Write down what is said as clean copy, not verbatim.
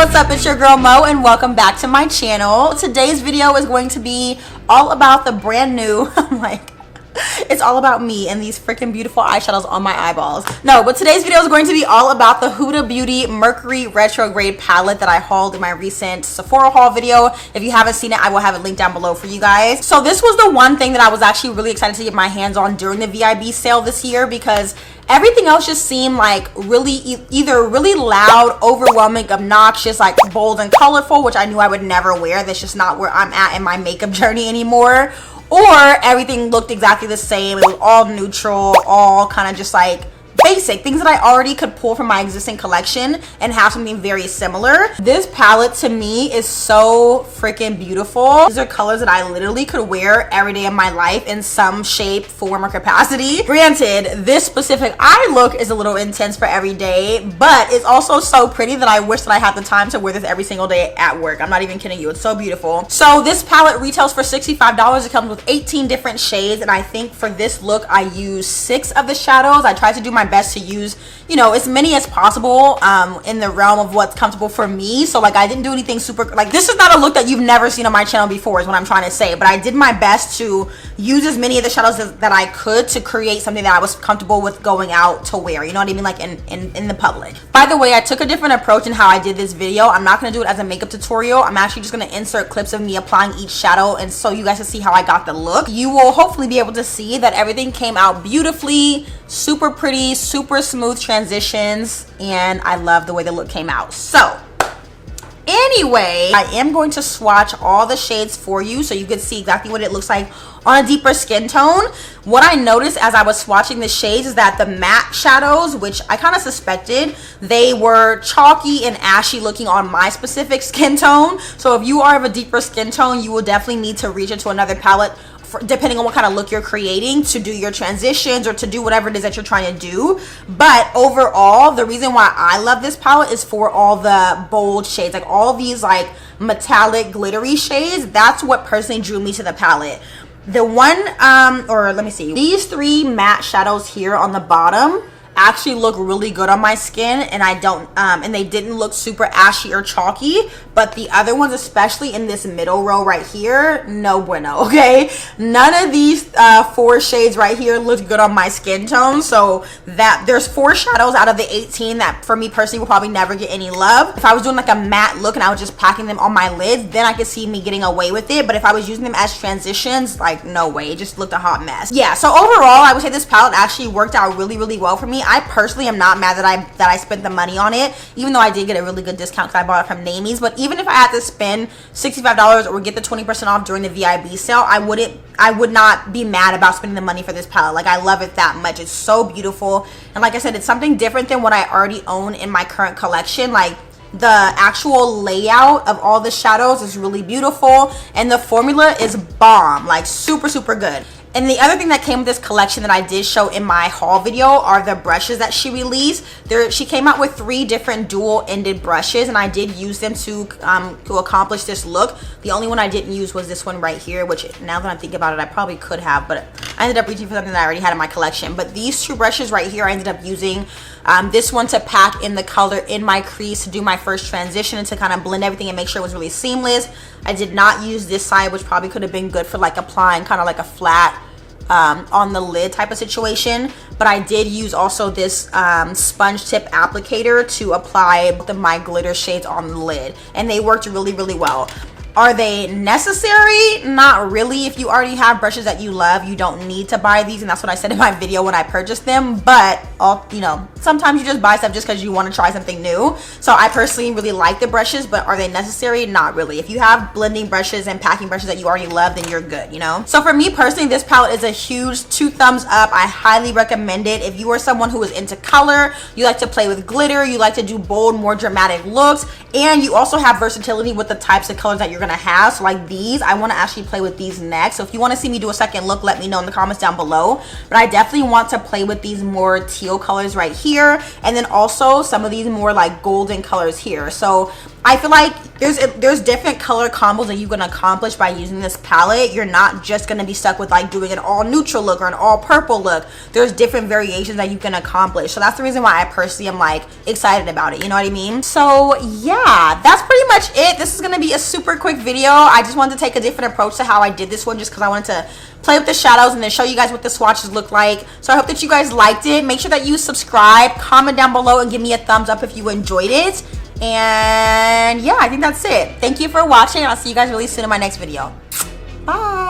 what's up? It's your girl Mo and welcome back to my channel. Today's video is going to be all about the brand new, it's all about me and these freaking beautiful eyeshadows on my eyeballs. No, but today's video is going to be all about the Huda Beauty Mercury Retrograde palette that I hauled in my recent Sephora haul video. If you haven't seen it, I will have it linked down below for you guys. So this was the one thing that I was actually really excited to get my hands on during the VIB sale this year, because everything else just seemed like either really loud, overwhelming, obnoxious, like bold and colorful, which I knew I would never wear. That's just not where I'm at in my makeup journey anymore. Or everything looked exactly the same. It was all neutral, all kind of just like basic things that I already could pull from my existing collection and have something very similar. This palette to me is so freaking beautiful. These are colors that I literally could wear every day of my life in some shape, form, or capacity. Granted, this specific eye look is a little intense for every day, but it's also so pretty that I wish that I had the time to wear this every single day at work. I'm not even kidding you. It's so beautiful. So this palette retails for $65. It comes with 18 different shades, and I think for this look I used 6 of the shadows. I tried to do my best to use, you know, as many as possible in the realm of what's comfortable for me. So like I didn't do anything super, like this is not a look that you've never seen on my channel before is what I'm trying to say, but I did my best to use as many of the shadows that I could to create something that I was comfortable with going out to wear, you know what I mean, like in the public. By the way, I took a different approach in how I did this video. I'm not going to do it as a makeup tutorial. I'm actually just going to insert clips of me applying each shadow, and so you guys can see how I got the look. You will hopefully be able to see that everything came out beautifully, super pretty, super smooth transitions, and I love the way the look came out. So anyway, I am going to swatch all the shades for you so you can see exactly what it looks like on a deeper skin tone. What I noticed as I was swatching the shades is that the matte shadows, which I kind of suspected, they were chalky and ashy looking on my specific skin tone. So if you are of a deeper skin tone, you will definitely need to reach into another palette depending on what kind of look you're creating to do your transitions or to do whatever it is that you're trying to do. But overall, the reason why I love this palette is for all the bold shades, like all these like metallic glittery shades. That's what personally drew me to the palette. The one or let me see, these 3 matte shadows here on the bottom actually look really good on my skin, and I don't and they didn't look super ashy or chalky, but the other ones, especially in this middle row right here, no bueno. Okay, none of these 4 shades right here looked good on my skin tone. So that there's 4 shadows out of the 18 that for me personally will probably never get any love. If I was doing like a matte look and I was just packing them on my lids, then I could see me getting away with it. But if I was using them as transitions, like no way, it just looked a hot mess. Yeah, so overall I would say this palette actually worked out really well for me. I personally am not mad that I spent the money on it, even though I did get a really good discount because I bought it from Namies. But even if I had to spend $65 or get the 20% off during the VIB sale, I would not be mad about spending the money for this palette. Like I love it that much. It's so beautiful, and like I said, it's something different than what I already own in my current collection. Like the actual layout of all the shadows is really beautiful, and the formula is bomb, like super good. And the other thing that came with this collection that I did show in my haul video are the brushes that she released. She came out with 3 different dual-ended brushes, and I did use them to accomplish this look. The only one I didn't use was this one right here, which now that I'm thinking about it, I probably could have, but I ended up reaching for something that I already had in my collection. But these 2 brushes right here, I ended up using this one to pack in the color in my crease to do my first transition and to kind of blend everything and make sure it was really seamless. I did not use this side, which probably could have been good for like applying kind of like a flat on the lid type of situation, but I did use also this sponge tip applicator to apply my glitter shades on the lid, and they worked really well. Are they necessary? Not really. If you already have brushes that you love, you don't need to buy these, and that's what I said in my video when I purchased them. But you know, sometimes you just buy stuff just because you want to try something new. So I personally really like the brushes, but are they necessary? Not really. If you have blending brushes and packing brushes that you already love, then you're good, you know. So for me personally, this palette is a huge 2 thumbs up. I highly recommend it. If you are someone who is into color, you like to play with glitter, you like to do bold, more dramatic looks, and you also have versatility with the types of colors that you're gonna have. So like these, I want to actually play with these next. So if you want to see me do a second look, let me know in the comments down below. But I definitely want to play with these more teal teal colors right here, and then also some of these more like golden colors here. So I feel like there's different color combos that you can accomplish by using this palette. You're not just going to be stuck with like doing an all neutral look or an all purple look. There's different variations that you can accomplish. So that's the reason why I personally am like excited about it, you know what I mean? So yeah, that's pretty much it. This is going to be a super quick video. I just wanted to take a different approach to how I did this one, just because I wanted to play with the shadows and then show you guys what the swatches look like. So I hope that you guys liked it. Make sure that you subscribe, comment down below, and give me a thumbs up if you enjoyed it. And yeah, I think that's it. Thank you for watching. I'll see you guys really soon in my next video. Bye.